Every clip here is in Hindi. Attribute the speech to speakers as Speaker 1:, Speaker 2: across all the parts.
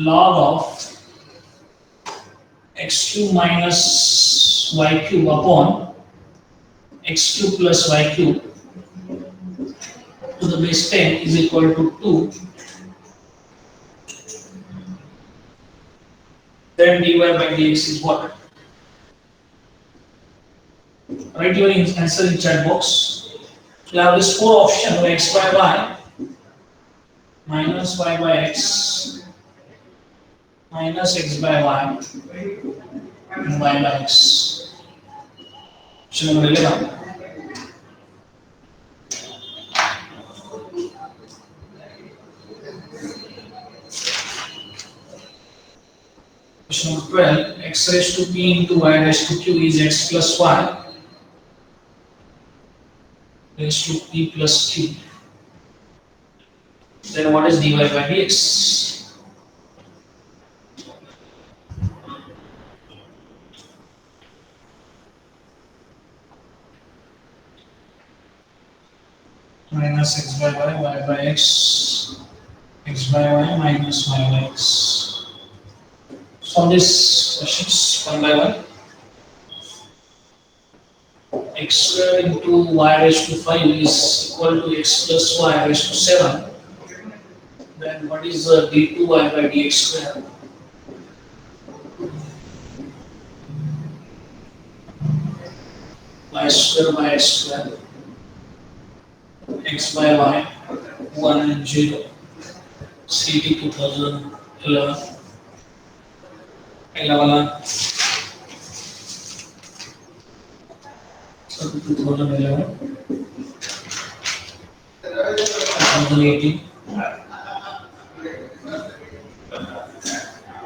Speaker 1: log of x cube minus y cube upon x cube plus y cube to the base 10 is equal to 2. Then dy by dx is what? Write your answer in chat box. You have this four option: x by y, minus y by x, minus x by y, and y by x. Option number 11. Question number 12. X raised to p into y raised to q is x plus y raised to p plus q. Then what is dy by dx? Minus x by y by x by y minus y by x. Solve these questions one by one. X squared into y raised to 5 is equal to x plus y raised to 7. Then what is d2y by dx square? Y square by x square. X by y 1 and 0. CT 2011. 2011. 2018.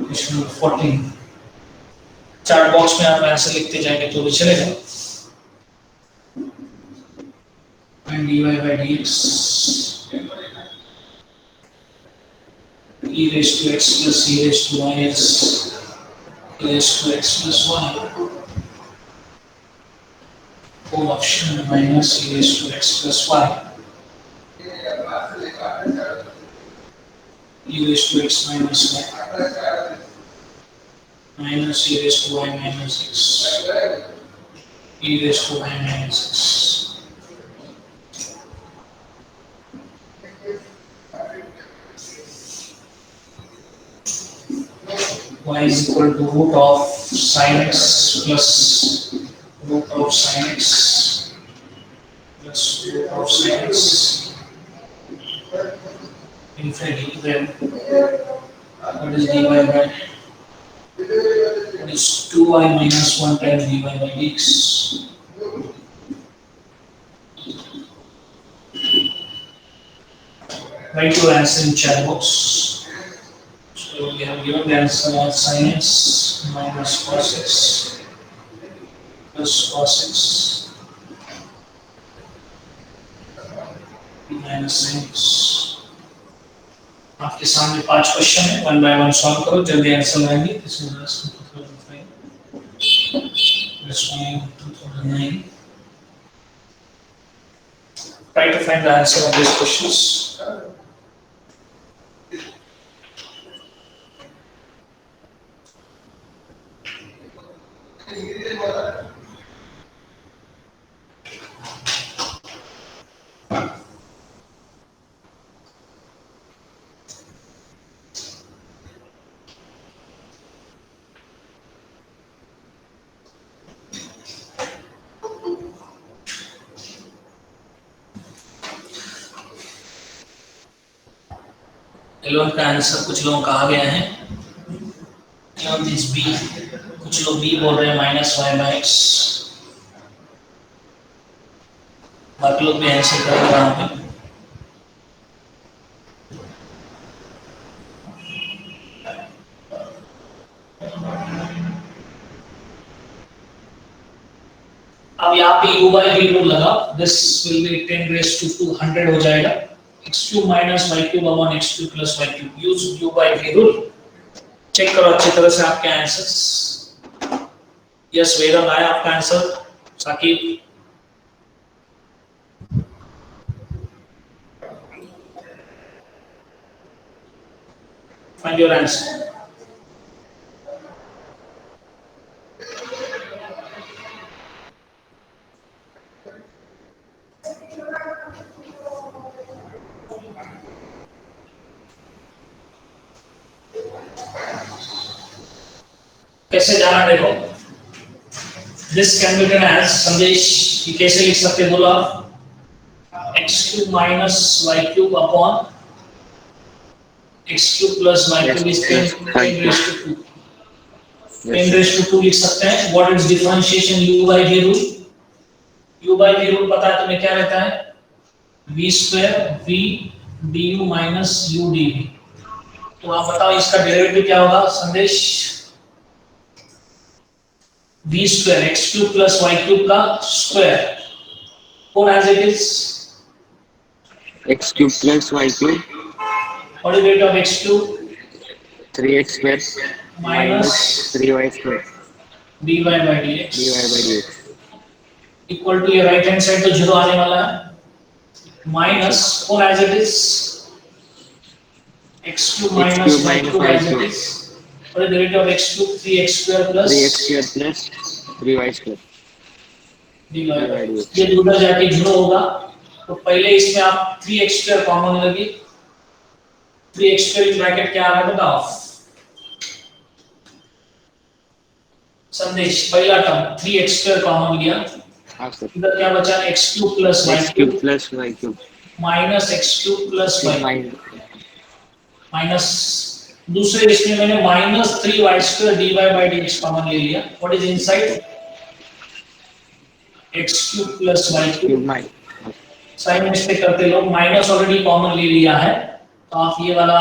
Speaker 1: Question number 14. Chart box में आप आंसर लिखते जाएंगे तो भी चलेगा. And dy by dx e raised to x plus e raised to y e raised to x plus y whole option minus e raised to x plus y e raised to x minus y minus e raised to y minus x e raised to y minus x. Y is equal to root of sin x plus root of sin x plus root of sin x infinity. Then what is dy by? That is 2y minus 1 times dy by dx. Write your answer in chat box. So we have given the answer as sin x minus cos x plus cos x minus sin x. आपके सामने 5 क्वेश्चन है, 1 by 1 सॉल्व करो, जल्दी आंसर आएंगे. This is last 2005, this one 2009. Try to find the answer of these questions. Alone का आंसर कुछ लोगों का आ गया है. Alone is B. कुछ लोग बी बोल रहे हैं माइनस वाई बाई एक्स. बाकी लोग भी आंसर कर रहे हैं. अब यहाँ पे u by v रूल लगा. This will be 10 raised to 200 हो जाएगा. x cube minus y cube upon x cube plus y cube. Use u by v rule. Check करो अच्छी तरह से आपके आंसर्स. यस वेदम आया आपका answer. Saqib find your answer. कैसे जाना देखो, this can be written as, Sandesh ये कैसे लिख सकते बोला, x cube minus y cube upon x cube plus y cube is 10 raised to 2. 10 raised to 2 लिख सकते हैं. What is differentiation u by v rule? u by v rule पता है तुम्हें क्या रहता है, v square v du minus u dv. तो आप बताओ इसका डेरिवेटिव क्या होगा संदेश, v square x cube plus y cube का square, or as it is
Speaker 2: x cube plus y cube.
Speaker 1: What is the rate of x cube?
Speaker 2: 3x square minus 3y square
Speaker 1: dy by dx.
Speaker 2: dy by dx
Speaker 1: Equal to ये right hand side तो जीरो आने वाला है, minus or as it is x cube minus y cube as it is. What is the rate of x cube? 3x square plus
Speaker 2: 3x square plus 3y square
Speaker 1: dy by dx. ये दूसरा जाके जीरो होगा, तो पहले इसमें आप 3x square कॉमन लगी, 3x square in bracket क्या आ रहा है बताओ संदेश, पहला टर्म 3x square कॉमन लिया, इधर क्या बचा x cube plus y cube minus x cube plus y minus, दूसरे इसमें मैंने minus 3y square dy by dx common ले लिया. What is inside? x cube plus y cube. Sign mistake करते लोग, माइनस ऑलरेडी कॉमन ले लिया है, तो आप ये वाला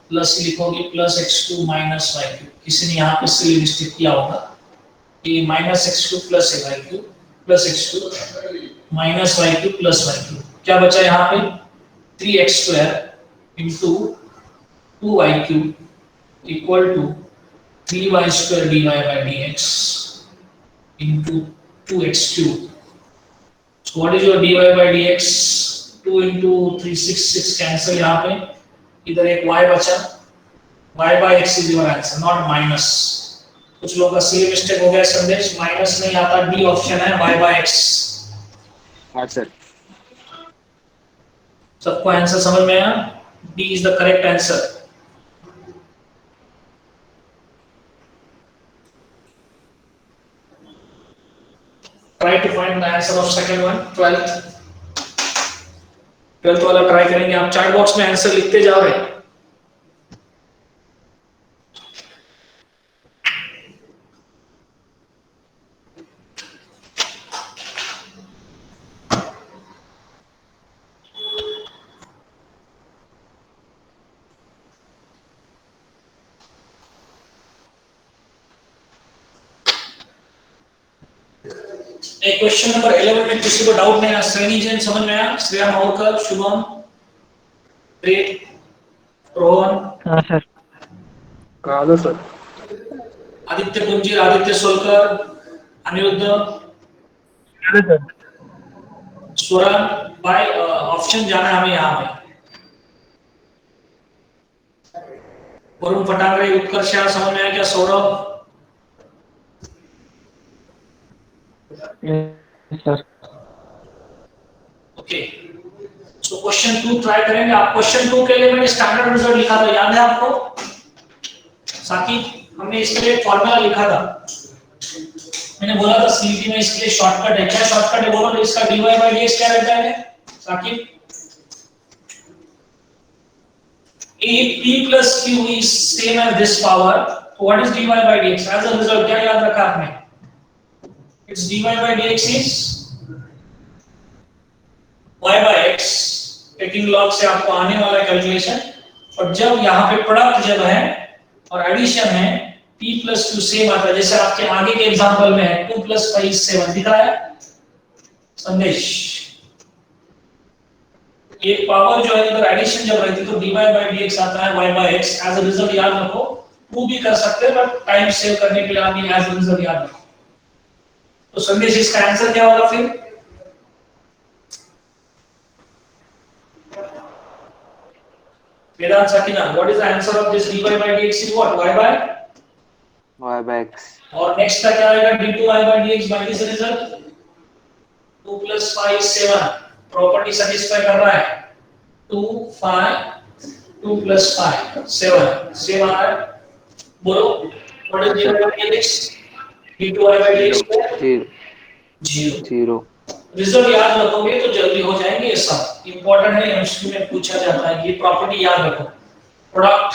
Speaker 1: प्लस लिखोगे, plus x2 minus y cube. किसी ने यहाँ पे इसलिए मिस्टेक किया होगा, ये minus x2 plus y cube plus x2 minus y cube plus y cube. क्या बचा यहाँ पे, 3x square into 2y cube equal to 3y square dy by dx into 2x cube. So what is your dy by dx? 2 into 3 6 cancel यहाँ पे, इधर एक y बचा, y by x is your answer, not minus. कुछ लोगों का सिली मिस्टेक हो गया संदेश, माइनस नहीं आता, डी ऑप्शन है y by x.
Speaker 2: हाँ सर.
Speaker 1: सबको आंसर समझ में आया, D is the correct answer. Try to find the answer of second one, 12th. 12th वाला ट्राई करेंगे, आप चैट बॉक्स में आंसर लिखते जाओ रहे. एक क्वेश्चन नंबर 11 में किसी को डाउट नहीं है, श्रेणी जैन समझ में आया, श्रेया माउरकर, शुभम, प्रेत, रोहन.
Speaker 3: हाँ सर.
Speaker 2: कहा सर.
Speaker 1: आदित्य कुंजीर, आदित्य सोलकर, अनिरुद्ध, स्वरण भाई, ऑप्शन जाना है हमें यहाँ पे. वरुण फटांगरे, उत्कर्ष समझ में आया क्या, Saurabh?
Speaker 3: Sir.
Speaker 1: Okay, so question 2 try करेंगे. आप क्वेश्चन 2 के लिए मैंने स्टैंडर्ड रिजल्ट लिखा था, याद है आपको साकिब? हमने इसके लिए फॉर्मूला लिखा था, मैंने बोला था सीईटी में इसके लिए शॉर्टकट है. क्या शॉर्टकट है बोलो, तो इसका dy by dx क्या रहता है Saqib? if p plus q is same as this power, so what is dy by dx? as a result क्या याद रखा आपने? its dy by dx is y by x, taking log से आपको आने वाला कैलकुलेशन. और जब यहाँ पे प्रोडक्ट जब है और एडिशन है, p plus q सेम आता है, जैसे आपके आगे के एग्जांपल में है 2 plus 5 is 7 दिख रहा है संदेश. ये पावर जो है इधर एडिशन जब रहती तो dy by dx आता है y by x. As a result याद रखो, प्रूव भी कर सकते हैं बट टाइम सेव करने के लिए आप ये एज अ रिजल्ट याद रखो. तो संदेश इसका आंसर क्या होगा फिर? Vedant Sakina, what is the answer of this dy by dx is what? y by x. और नेक्स्ट का क्या आएगा? d2y by dx by this result 2 plus 5 7. Property satisfy कर रहा है 2 5 2 plus 5 7 सेम आ रहा है बोलो what is dy by dx d2y by dx
Speaker 2: Zero.
Speaker 1: 0
Speaker 2: Zero.
Speaker 1: Result याद रखोगे तो जल्दी हो जाएंगे ये सब इंपॉर्टेंट है एमसीक्यू में पूछा जाता है ये प्रॉपर्टी याद रखो प्रोडक्ट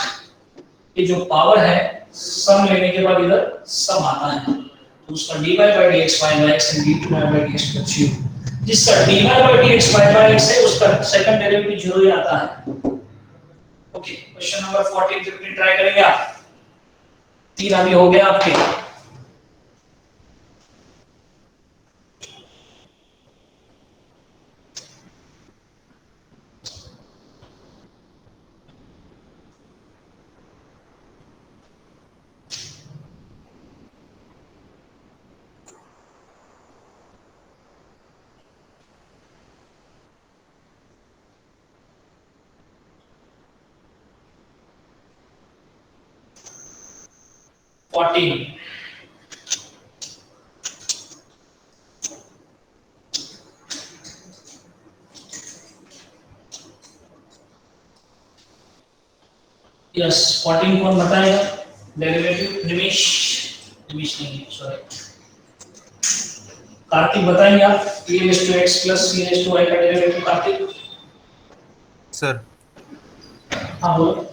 Speaker 1: ये जो पावर है सम लेने के बाद इधर सम आता है तो उसका dy by dx y by x and d2y by dx का 0 जिसका dy by dx y by x है उसका सेकंड डेरिवेटिव 0 ही आता है ओके क्वेश्चन नंबर 14 15 ट्राई करेंगे आप तीन अभी हो गया आपके फोर्टीन यस 14 कौन बताएगा डेरिवेटिव निमिष निमिष नहीं सॉरी कार्तिक बताएंगे आप e raised to x plus c raised to y का डेरिवेटिव कार्तिक
Speaker 3: सर
Speaker 1: हाँ बोलो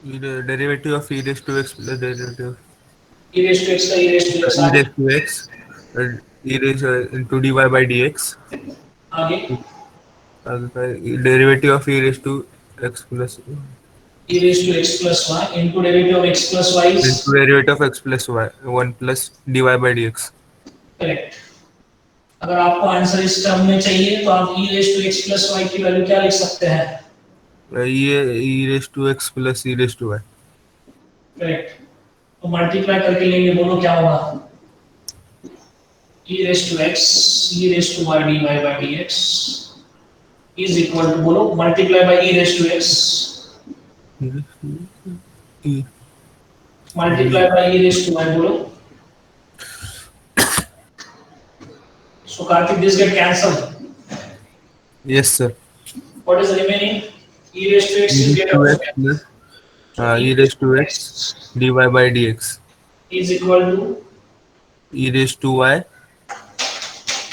Speaker 3: derivative of e raised to x plus derivative
Speaker 1: e raised to x का e raised to x
Speaker 3: e raised to x e raised into dy by dx
Speaker 1: आगे
Speaker 3: derivative of e raised to x plus
Speaker 1: e raised to x plus y into derivative of x plus y is
Speaker 3: into derivative of x plus y 1 plus dy by dx
Speaker 1: correct अगर आपको आंसर इस टर्म में चाहिए तो आप e raised to x plus y की वैल्यू क्या लिख सकते हैं
Speaker 3: ये e raised to x plus e raised to y
Speaker 1: correct तो मल्टीप्लाई करके लेंगे बोलो क्या होगा e raised to x e raised to y dy by dx is equal to बोलो multiply by e raised to x
Speaker 3: e
Speaker 1: multiply by e raised to y बोलो so Karthik this get cancelled
Speaker 3: yes sir
Speaker 1: what is remaining e raised to x
Speaker 3: e
Speaker 1: will
Speaker 3: raised
Speaker 1: get
Speaker 3: to
Speaker 1: out
Speaker 3: x plus e raised to x dy by dx
Speaker 1: is equal to
Speaker 3: e raised to y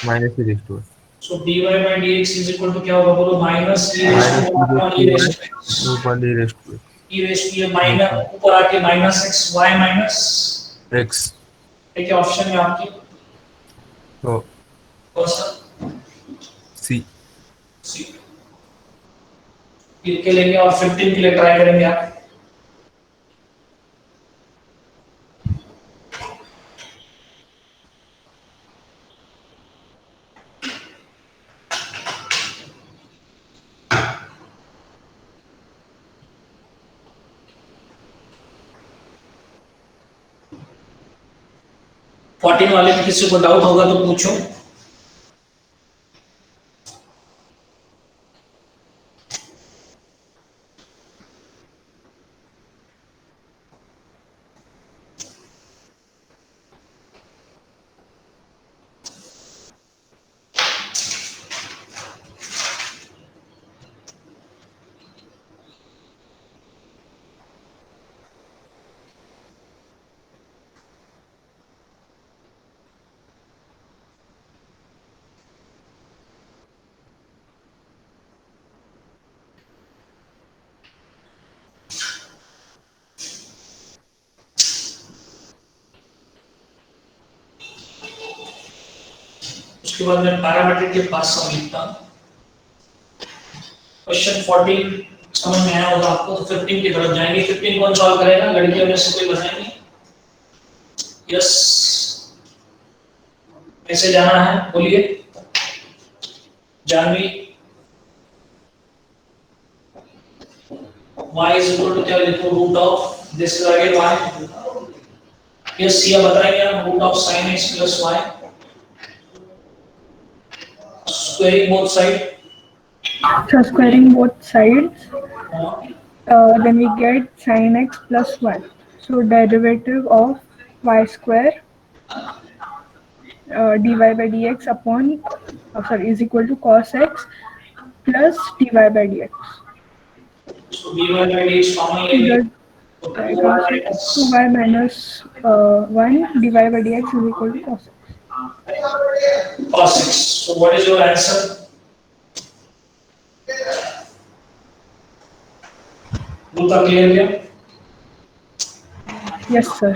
Speaker 3: minus e raised to y
Speaker 1: so dy by dx is equal to क्या होगा बोलो minus e raised to y upon e raised to x
Speaker 3: upon e raised to
Speaker 1: e raised to ये माइनस ऊपर आके minus x y minus
Speaker 3: x
Speaker 1: ठीक है ऑप्शन है आपकी
Speaker 3: so
Speaker 1: कौन सा
Speaker 3: c
Speaker 1: सी फिर के लेंगे और 15 के लिए ट्राई करेंगे आप फोर्टीन वाले में किसी को डाउट होगा तो पूछो उसके बाद मैं पैरामीट्रिक के पास सम लिखता हूं क्वेश्चन 14 समझ में आया होगा आपको तो 15 की तरफ जाएंगे 15 कौन सॉल्व करेगा लड़कियों में से कोई बताएंगे यस कैसे जाना है बोलिए Janvi y is equal to क्या लिखो root of this is again y yes ये बताएंगे आप root of sin x plus y squaring both side
Speaker 4: So squaring both sides, then we get sin x plus y. So derivative of y square dy by dx upon sorry is equal to cos x plus dy by dx.
Speaker 1: So dy by dx common ले लिए.
Speaker 4: The
Speaker 1: So
Speaker 4: I
Speaker 1: 2y
Speaker 4: can say
Speaker 1: minus
Speaker 4: 2y minus 1 dy by dx is equal to cos x.
Speaker 1: cos 6. So what is your answer? दूसरा क्लियर किया.
Speaker 4: Yes, sir.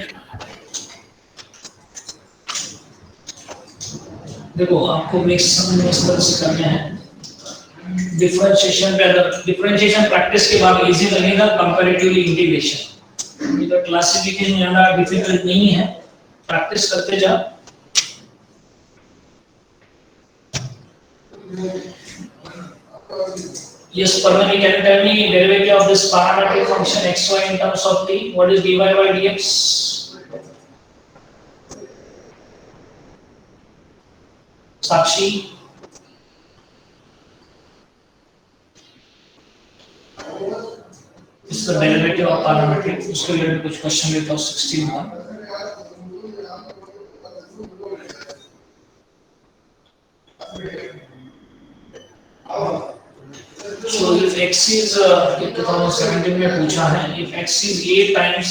Speaker 1: देखो आपको मिक्स तरह से करने हैं. डिफरेंशिएशन पे अगर डिफरेंशिएशन प्रैक्टिस के बाद इजी लगेगा कंपैरेटिवली इंटीग्रेशन. इधर क्लासिफिकेशन ज्यादा डिफिकल्ट नहीं है. प्रैक्टिस करते जा. Yes, Parvani, can you tell me derivative of this parametric function xy in terms of t? What is dy by dx? Sakshi, this is the derivative of parametric. उसके रिलेटेड कुछ क्वेश्चन लेता हूँ 16 का. So if x is 2017 में पूछा है, if x is a times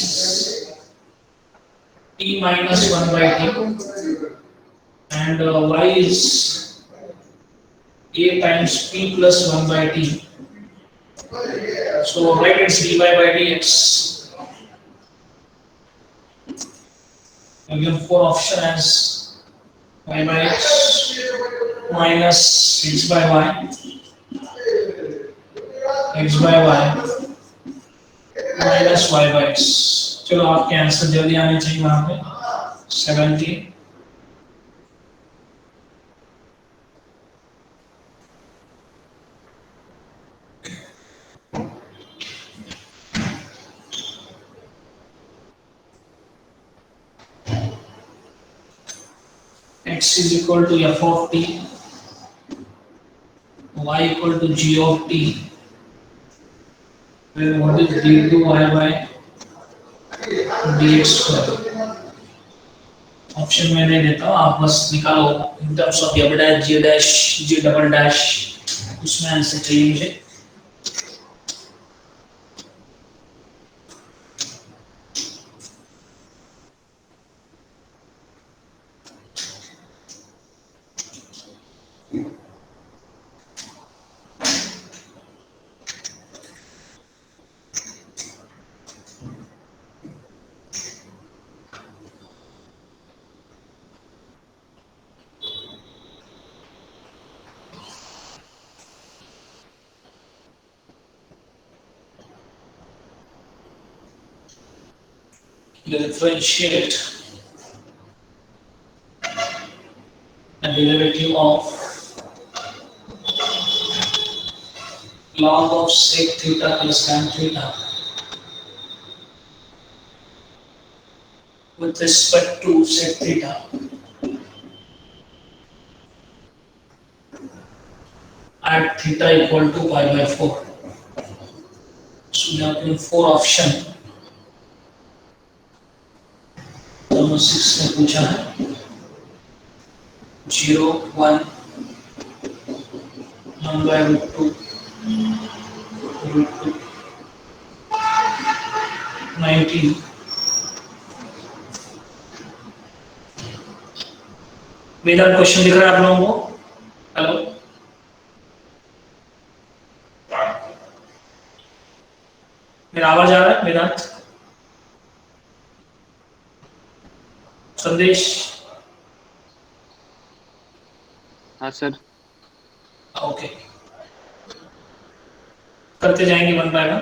Speaker 1: t minus 1 by t and y is a times p plus 1 by t. So write it's dy by dx. I give four option as y by x minus x by y, x by y minus y by x. चलो आपके आंसर जल्दी आने चाहिए वहां पे. 70. X is equal to f of t, y equal to g of t, where what is d2y by dx square. Option में नहीं देता हूँ, आप बस निकालो इन terms of f dash g dash g double dash. उसमें आंसर चाहिए मुझे. Differentiate a derivative of log of sec theta plus tan theta with respect to sec theta at theta equal to pi by 4. So we have given four option. दोनों 6 में पूछा है. 0, 1, 1 by root 2, root 2, 19. Vedanta question दिख रहा है आप लोगों को? हेलो, मेरा आवाज आ रहा है वेदांत? संदेश?
Speaker 2: हाँ सर.
Speaker 1: ओके, करते जाएंगे बन पाएगा.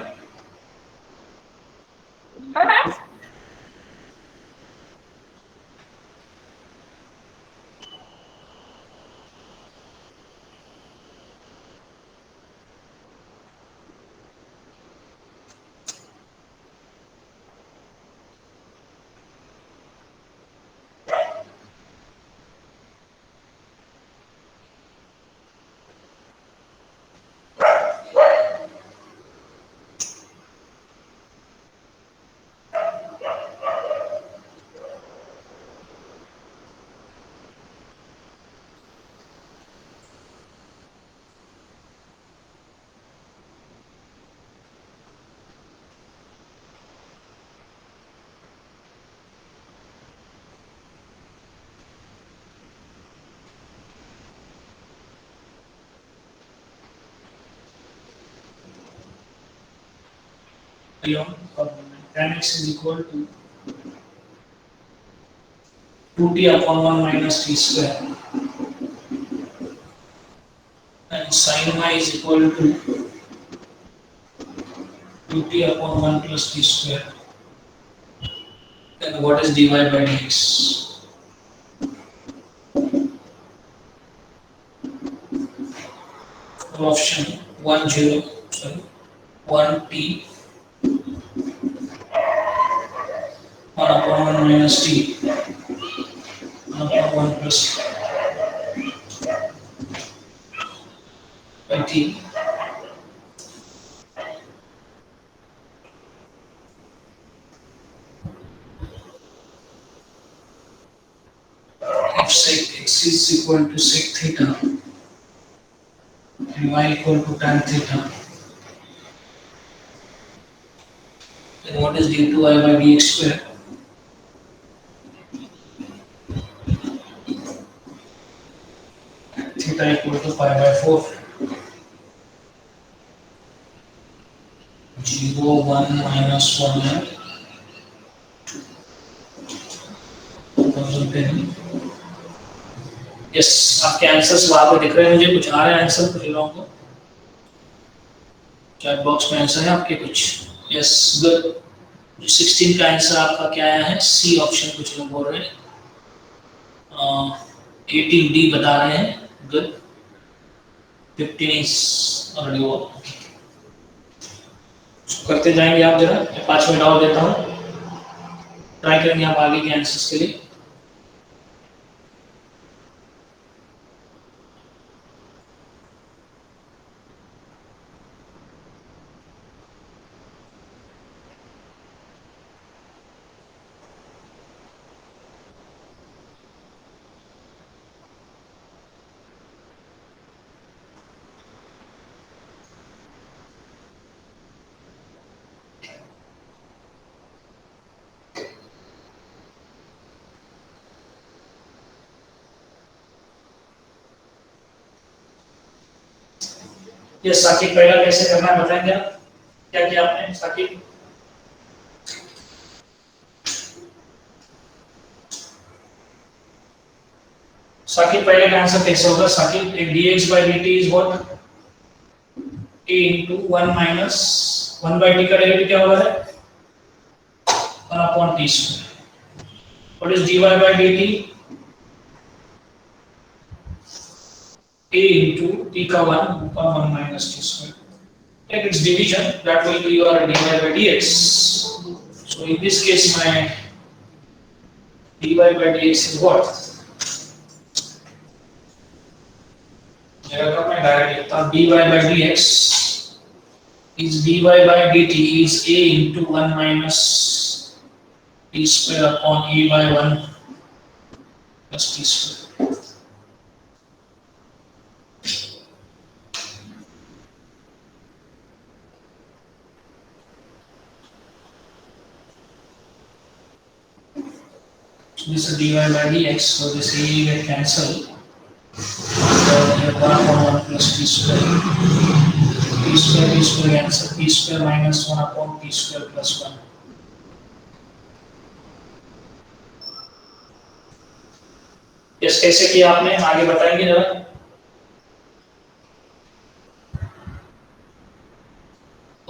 Speaker 1: beyond tan x is equal to 2t upon 1 minus t square and sin y is equal to 2t upon 1 plus t square. Then what is dy by dx? Option 1 0, sorry, 1 t 1 upon 1 minus t 1 upon 1 plus by t. If sec x is equal to sec theta and y equal to tan theta, then what is d2y by dx square? Theta equal to pi by 4. 0 1 minus 1 है 2010. यस, आपके आंसर्स वहां पे दिख रहे हैं मुझे, कुछ आ रहे हैं आंसर कुछ लोगों को चैट बॉक्स में आंसर है आपके कुछ? Yes, good. 16 का आंसर आपका क्या आया है? सी ऑप्शन कुछ लोग बोल रहे हैं. 18 डी बता रहे हैं. गुड. 15 इज ऑलरेडी वो. करते जाएंगे आप जरा. 5 मिनट और देता हूँ, ट्राई करेंगे आप आगे के आंसर्स के लिए. ये साकिब पहला कैसे करना है बताएंगे आप? क्या किया आपने साकिब? साकिब पहले का आंसर कैसे होगा? साकिब एक dx by dt is what? a into 1 minus 1 by t का डेरिवेटिव क्या होगा है? 1 upon t square. What is dy by dt? a into t का 1 upon 1 minus t square. Take its division, that will be your dy by dx. So in this case my dy by dx is what? मैं डायरेक्ट लिखता हूँ dy by dx is dy by dt is a into 1 minus t square upon a by 1 plus t square. So this is dy by dx, so this a will cancel. So here 1 upon 1 plus t square cancel, t square minus 1 upon t square plus 1. Yes, कैसे किया आपने? आगे बताएंगे जरा.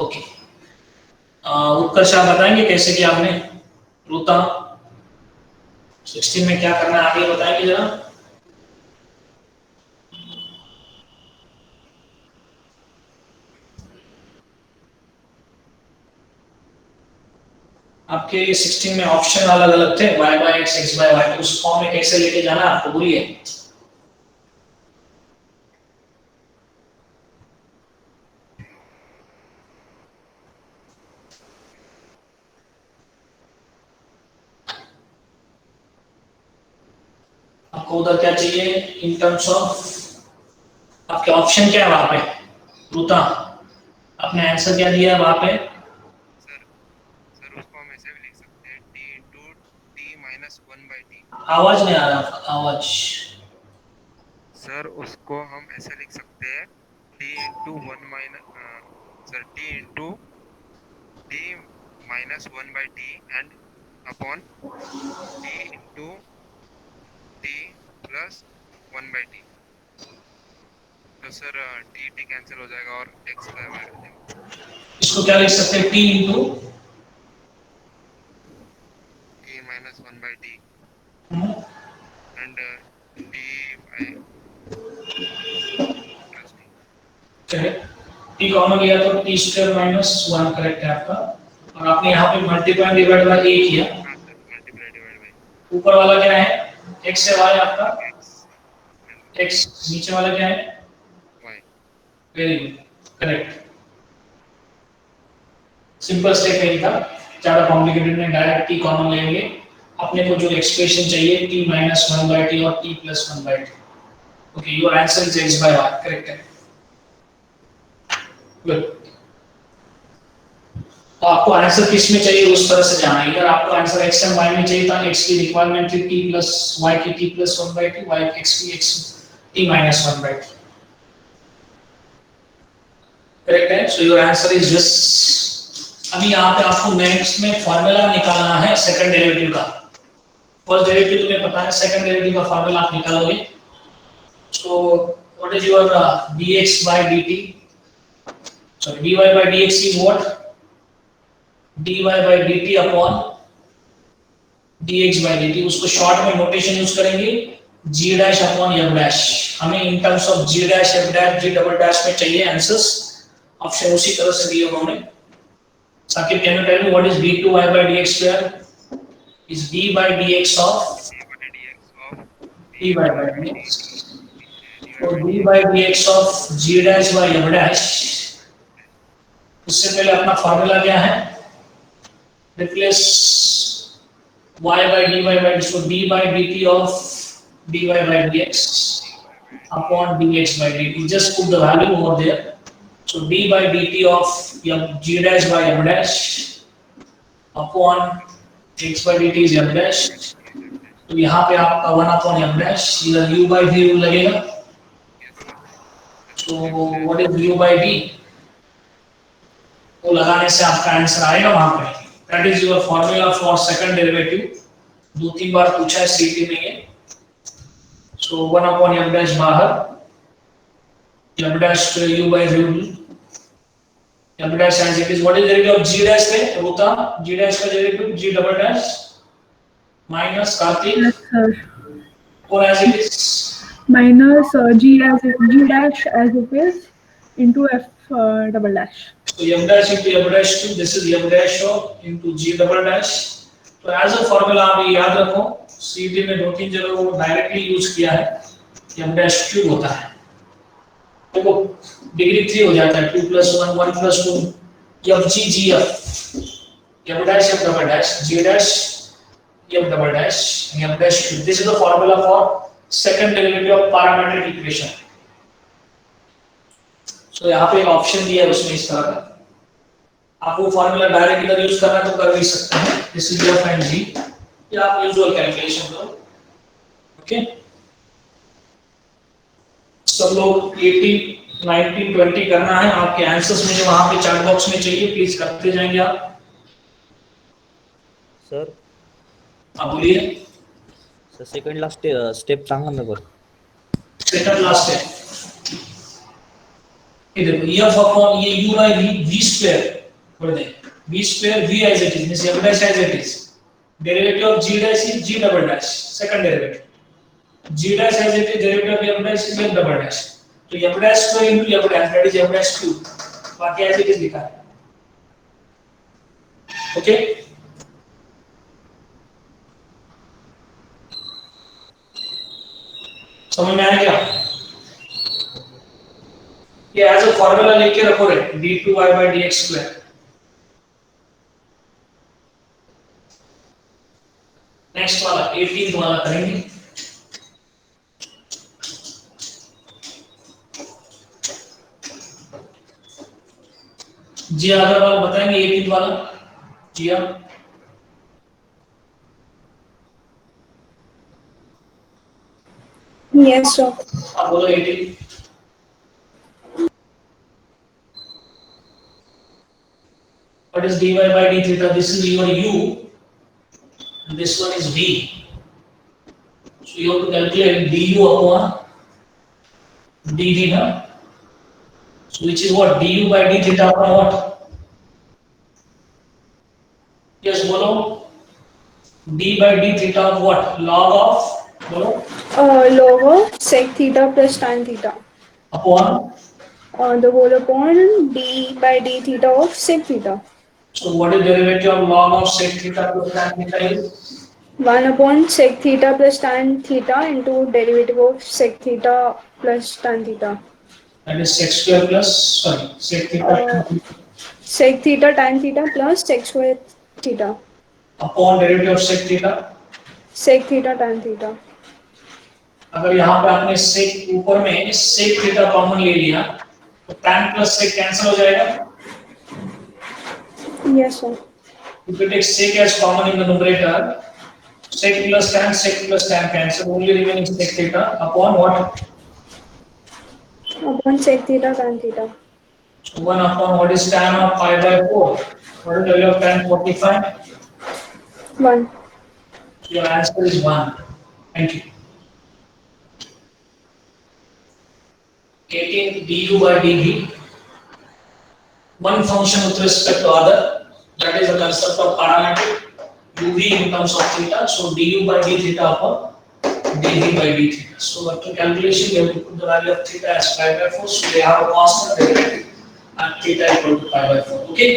Speaker 1: ओके, उत्कर्ष आप बताएंगे कैसे किया आपने? रूता 16 में क्या करना है आगे बताएंगे जरा. आपके 16 में ऑप्शन अलग अलग थे, y by x, x by y, तो उस फॉर्म में कैसे लेके जाना आपको बोलिए. आपको उधर क्या चाहिए इन टर्म्स ऑफ, आपके ऑप्शन क्या है वहां पे? रूता आपने आंसर क्या दिया है वहां पे?
Speaker 5: सर उसको हम ऐसे भी लिख सकते हैं t into t minus 1 by t.
Speaker 1: आवाज नहीं आ रहा आवाज.
Speaker 5: सर उसको हम ऐसे लिख सकते हैं t into 1 minus sir t into t minus 1 by t and upon t into t plus 1 by t. तो सर टी टी कैंसिल हो जाएगा और x का वैल्यू हो जाएगा
Speaker 1: इसको क्या लिख सकते हैं, t into
Speaker 5: t minus 1 by t and t by plus t.
Speaker 1: Correct, t common लिया तो t स्क्वायर माइनस 1 करेक्ट है आपका, और आपने यहाँ पे मल्टीप्लाई डिवाइड बाय a किया,
Speaker 5: हाँ सर मल्टीप्लाई डिवाइड बाय
Speaker 1: ऊपर वाला क्या है, x है, y आपका
Speaker 5: x
Speaker 1: x, नीचे वाला क्या है,
Speaker 5: y.
Speaker 1: Very good, correct, simple step है इनका, ज्यादा कॉम्प्लिकेटेड नहीं, डायरेक्ट t कॉमन लेंगे, अपने को जो एक्सप्रेशन चाहिए t minus 1 by t और t plus 1 by t. Okay, your answer is x by y, correct है, गुड। तो आपको आंसर किस में चाहिए उस तरह से जाना है, अगर आपको आंसर x एंड y में चाहिए तो x की रिक्वायरमेंट थी t plus y की t plus 1 by t, y की x की x t minus 1 by t, correct है, so your answer is this. अभी यहाँ पे आपको नेक्स्ट में फार्मूला निकालना है सेकंड डेरिवेटिव का, फर्स्ट डेरिवेटिव तुम्हें पता है, सेकंड डेरिवेटिव का फार्मूला आप निकालोगे, so what is your dx by dt, sorry dy by dx is what, dy by dt upon dx by dt, उसको शॉर्ट में नोटेशन यूज करेंगे g dash upon f dash, हमें in terms of g dash f dash g double dash में चाहिए आंसर्स, ऑप्शन उसी तरह से दिए उन्होंने। Saqib can you tell me what is d2y by dx square is d by dx of dy by dx, so d by dx of g dash by f dash, उससे पहले अपना फार्मूला क्या है, replace y by dy by dx, so d by dt of dy by dx upon dx by dt, just put the value over there, so d by dt of g dash by f dash upon x by dt is f dash, तो यहाँ पे आपका 1 upon f dash, इधर u by v लगेगा, so what is u by v, वो लगाने से आपका आंसर आएगा वहां पे, that is your formula for second derivative, दो तीन बार पूछा है सीटी में ये, सो 1 upon f dash बाहर, f dash to u by v, f dash as it is, what is the derivative of g dash पे रूता, g dash का derivative g double dash minus Kartik,
Speaker 4: Yes, sir.
Speaker 1: और as it is,
Speaker 4: Minus g dash as it is into f double dash.
Speaker 1: so f dash into f dash 2, this is f dash of into g double dash, तो एज अ फार्मूला आप ये याद रखो, सीटी में दो तीन जगह वो डायरेक्टली यूज किया है, f dash क्यूब होता है, देखो डिग्री 3 हो जाता है, 2 plus 1 1 plus 2 f g g f dash f double dash g dash f double dash f dash cube, this is the formula for second derivative of parametric equation, so यहाँ पे एक ऑप्शन दिया है उसमें इस तरह का, आप वो फार्मूला डायरेक्ट इधर यूज करना तो कर भी सकते हैं, this is f and g, या आप यूजुअल कैलकुलेशन करो, ओके, सब लोग 18 19 20 करना है, आपके आंसर्स मुझे वहां पे चैट बॉक्स में चाहिए, प्लीज करते जाएंगे आप,
Speaker 6: सर
Speaker 1: आप बोलिए,
Speaker 6: सर सेकंड लास्ट स्टेप सांगा ना बरं.
Speaker 1: सेकंड लास्ट है, ये देखो f अपॉन ये u by v स्क्वायर कर दें, v square v as it is, means f dash as it is, derivative of g dash is g double dash, second derivative, g dash as it is, derivative of f dash is f double dash, तो f dash square into f dash, that is f dash cube, बाकी एज इट इज लिखा है, ओके, समझ में आया क्या, ये एज अ फार्मूला लेके रखो रे, d2y by dx square, next वाला 18th वाला करेंगे, जी अग्रवाल बताएंगे 18th वाला, जी आप,
Speaker 7: Yes, sir.
Speaker 1: आप बोलो 18, What is dy by d theta? This is your u, and this one is v. So you have to calculate du upon dv now. So which is what? Du by d theta upon what? Yes, bolo. D by d theta of what? Log of, bolo,
Speaker 4: Log of sec theta plus tan theta.
Speaker 1: upon.
Speaker 4: The whole upon d by d theta of sec theta.
Speaker 1: So what is derivative of log of sec theta plus tan theta is?
Speaker 4: 1 upon sec theta plus tan theta into derivative of sec theta plus tan theta.
Speaker 1: That is sec square plus, sorry, sec theta
Speaker 4: Sec theta tan theta plus sec square theta.
Speaker 1: upon derivative of sec theta.
Speaker 4: Sec theta tan theta.
Speaker 1: अगर यहाँ पे आपने sec ऊपर में sec theta कॉमन ले लिया तो tan plus sec कैंसिल हो जाएगा.
Speaker 4: Yes, sir.
Speaker 1: If you take sec as common in the numerator, sec plus tan cancel, only remaining sec theta upon what?
Speaker 4: Upon sec theta tan theta.
Speaker 1: So 1 upon what is tan of pi by 4? What is the value of tan 45?
Speaker 4: 1.
Speaker 1: So your answer is 1. Thank you. 18 du by dv. One function with respect to other. That is the concept of parametric. uv in terms of theta. So du by d theta upon dv by d theta. So after calculation, you have to put the value of theta as pi by 4. So they have a constant derivative and theta equal to pi by 4. Okay.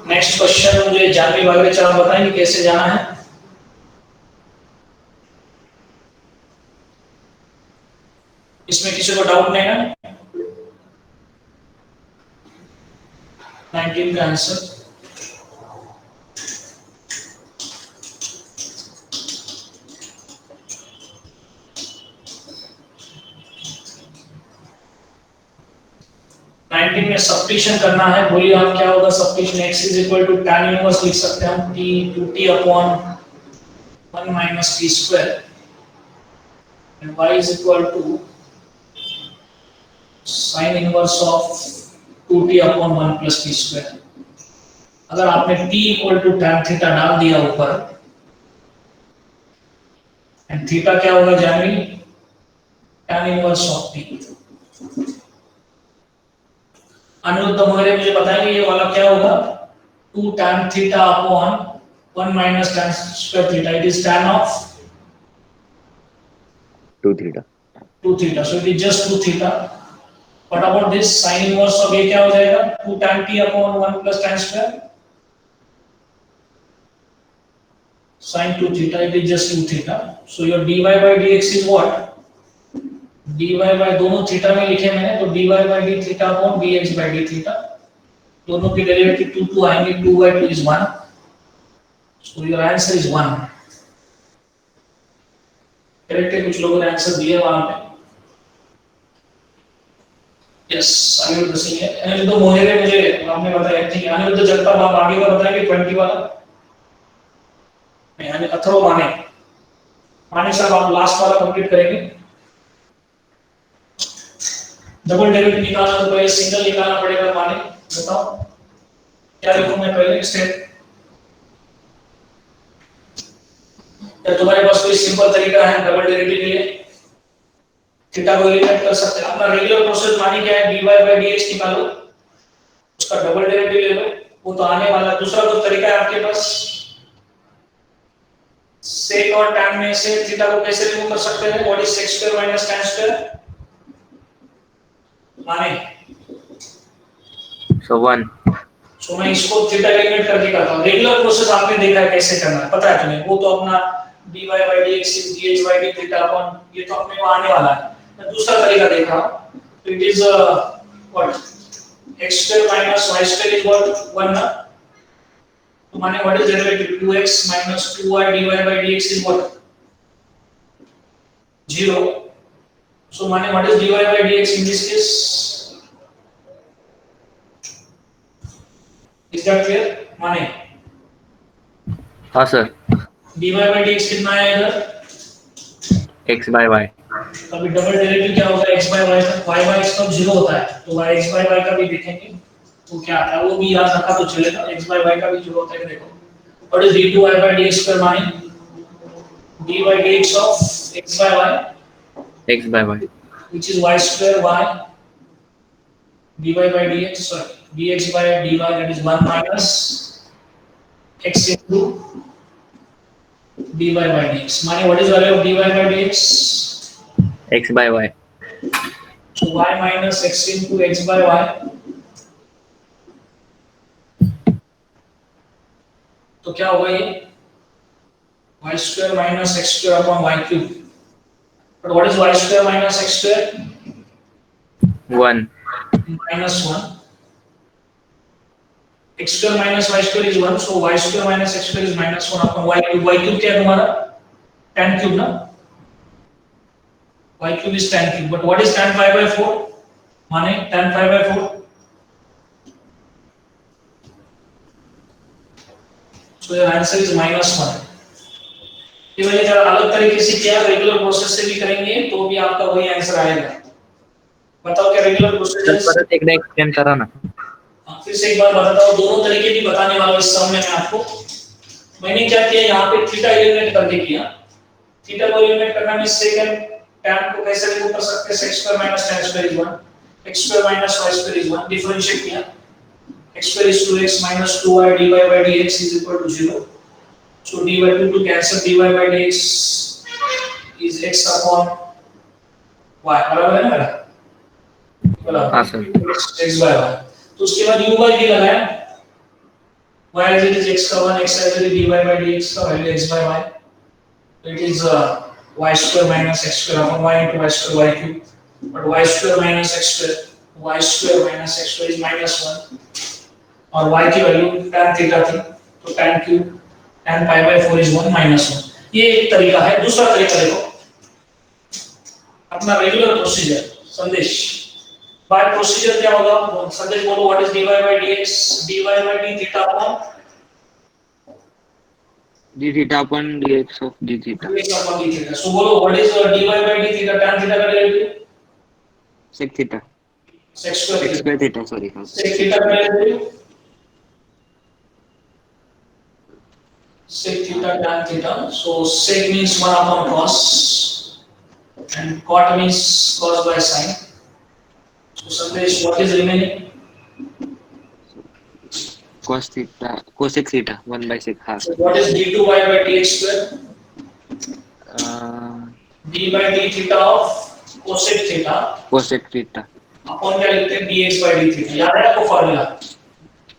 Speaker 1: Next question मुझे जानवी बागरे आप बताएंगे कैसे जाना है. इसमें किसी को डाउट नहीं है. 19 का आंसर. में सब्स्टिट्यूशन करना है. बोलिए आप क्या होगा substitution. x is equal to tan inverse लिख सकते हैं हम t 2t upon 1 minus t square and y is equal to sin inverse of 2t upon 1 plus t square. अगर आपने t equal to tan theta डाल दिया ऊपर एंड थीटा क्या होगा Janvi? tan inverse of t. Anuruddh Mohre मुझे बताएंगे ये वाला क्या होगा? 2 tan theta upon 1 minus tan square theta. It is tan of
Speaker 2: 2 theta.
Speaker 1: 2 theta. So it is just 2 theta. What about this sin inverse of ये क्या हो जाएगा? 2 tan t upon 1 plus tan square sin 2 theta. It is just 2 theta. So your dy by dx is what? dy by दोनों थीटा में लिखे मैंने तो dy by d theta upon dx by d theta. दोनों के डेरिवेटिव 2 2 आएंगे. 2 by 2 is 1. So your answer is 1. Correct है. कुछ लोगों ने आंसर दिया वहां पे. यस अनिरुद्ध सिंह है. अनिरुद्ध मोहरे मुझे आपने बताया. ठीक है अनिरुद्ध जगताप आप आगे का बताएंगे 20 वाला. नहीं यानी अथर्व माने साहब आप लास्ट वाला कंप्लीट करेंगे. डबल डेरिवेटिव निकालना तो पहले सिंगल निकालना पड़ेगा. माने बताओ क्या लिखूं मैं पहले स्टेप. या तुम्हारे पास कोई सिंपल तरीका है डबल डेरिवेटिव के लिए? थीटा को एलिमिनेट कर सकते हैं. अपना रेगुलर प्रोसेस मानी क्या है? dy by dx निकालो, उसका डबल डेरिवेटिव ले लो. वो तो आने वाला. दूसरा जो तरीका है आपके पास sec और tan में से थीटा को कैसे रिमूव कर सकते हैं? What is sec square minus tan square? माने
Speaker 2: So 1.
Speaker 1: सो मैं इसको थीटा एलिमिनेट करके करता हूं. रेगुलर प्रोसेस आपने देखा है कैसे करना है, पता है तुम्हें. वो तो अपना dy by dx is dx by d theta upon ये तो अपने को आने वाला है. मैं दूसरा तरीका देख रहा हूं. तो it is what x square minus y square is what 1 ना. तो माने what is derivative 2x minus 2y dy by dx is what 0. So माने what is dy by dx in this case? Is that clear? माने
Speaker 2: हाँ सर.
Speaker 1: dy by dx कितना है इधर?
Speaker 2: X by y.
Speaker 1: तो अभी डबल डेरिवेटिव क्या होगा x by y तक y by x कब 0 होता है तो y x by y का भी देखेंगे तो क्या आता है वो भी याद रखा तो चलेगा x by y का भी 0 होता है देखो what is d2y by dx square माने dy by dx of x by y
Speaker 2: X by Y.
Speaker 1: which is y square y dy by dx sorry dx by dy that is 1 minus x into dy by dx माने what is value of dy by dx
Speaker 2: X by Y.
Speaker 1: so y minus x into x by y तो क्या होगा ये y square minus x square upon y cube but what is y square minus x square
Speaker 2: 1.
Speaker 1: minus 1 x square minus y square is 1 so y square minus x square is minus 1 upon y cube क्या है तुम्हारा tan cube ना y cube is tan cube but what is tan pi by 4 माने tan pi by 4 so your answer is minus 1 ये मैंने जरा अलग तरीके से किया रेगुलर प्रोसेस से भी करेंगे तो भी आपका वही आंसर आएगा बताओ क्या रेगुलर प्रोसेस
Speaker 2: परत एकदा एक्सप्लेन करा ना.
Speaker 1: फिर से एक बार बताता हूँ दोनों तरीके भी बताने वाला हूँ इस सम में मैं आपको मैंने क्या किया यहाँ पे थीटा एलिमिनेट करके किया थीटा को एलिमिनेट करना में सेकंड tan को कैसे लिखो कर सकते हैं x square minus tan square is 1 x square minus y square is 1 differentiate किया x square is 2x minus 2y dy by dx is equal to 0 so dy by 2 to cancel dy by dx is x upon y बराबर है ना मेरा बराबर
Speaker 2: हाँ सर.
Speaker 1: x by y तो उसके बाद u by v लगाया y as it is x का 1 x as it is dy by dx का value x by y so it is y square minus x square upon y into y square y cube but y square minus x square is minus 1 और y की वैल्यू tan थीटा थी तो tan cube tan pi by 4 is 1 minus 1 ये एक तरीका है दूसरा तरीका देखो अपना रेगुलर प्रोसीजर संदेश बाय प्रोसीजर क्या होगा संदेश बोलो what is dy by dx dy by d theta upon
Speaker 2: D theta upon dx of d theta.
Speaker 1: dx upon d theta so बोलो what is dy by d theta tan theta का derivative
Speaker 2: Sec theta.
Speaker 1: sec
Speaker 2: Sec
Speaker 1: square
Speaker 2: square theta. Sorry.
Speaker 1: sec theta का derivative sec theta tan theta so sec means 1 upon cos and cot means cos by sin so Sandesh what is remaining
Speaker 2: Cos theta. Cosec theta. 1 by sec half.
Speaker 1: so what is d2y by dx square d by d theta of cosec theta
Speaker 2: Cosec theta.
Speaker 1: upon क्या लिखते हैं dx by d theta याद है आपको फार्मूला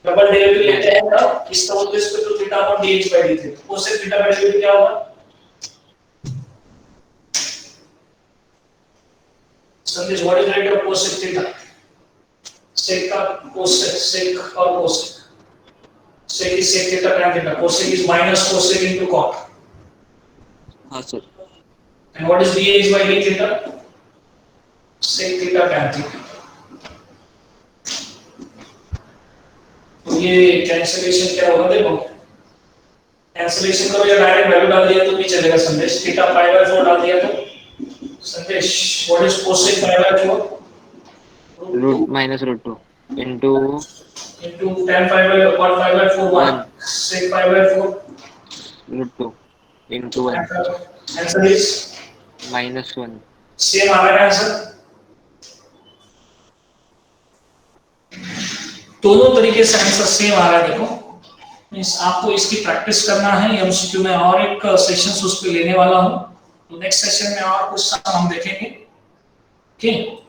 Speaker 1: डबल डेरिवेटिव लेते हैं तब इसका मतलब इस पे तो theta upon dx by d theta cosec theta का डेरिवेटिव क्या होगा संदेश what is rate of cosec theta sec का cosec sec और cosec sec is sec theta tan theta cosec is minus cosec into cot
Speaker 2: हाँ sir.
Speaker 1: and what is dx by d theta sec theta tan theta तो ये कैंसिलेशन क्या होगा देखो कैंसिलेशन करो या डायरेक्ट वैल्यू डाल दिया तो भी चलेगा संदेश थीटा पाई बाय 4 डाल दिया तो Sandesh what is cosec pi by 4
Speaker 2: Root minus root 2 into
Speaker 1: into tan pi by 1 pi by 4 1 sec pi by 4
Speaker 2: root 2 into 1
Speaker 1: answer is
Speaker 2: minus 1.
Speaker 1: Same आ रहा है आंसर दोनों तरीके से आंसर सेम आ रहा है देखो मींस आपको इसकी प्रैक्टिस करना है एमसीक्यू में और एक सेशंस उस पे लेने वाला हूं तो नेक्स्ट सेशन में और कुछ हम देखेंगे ठीक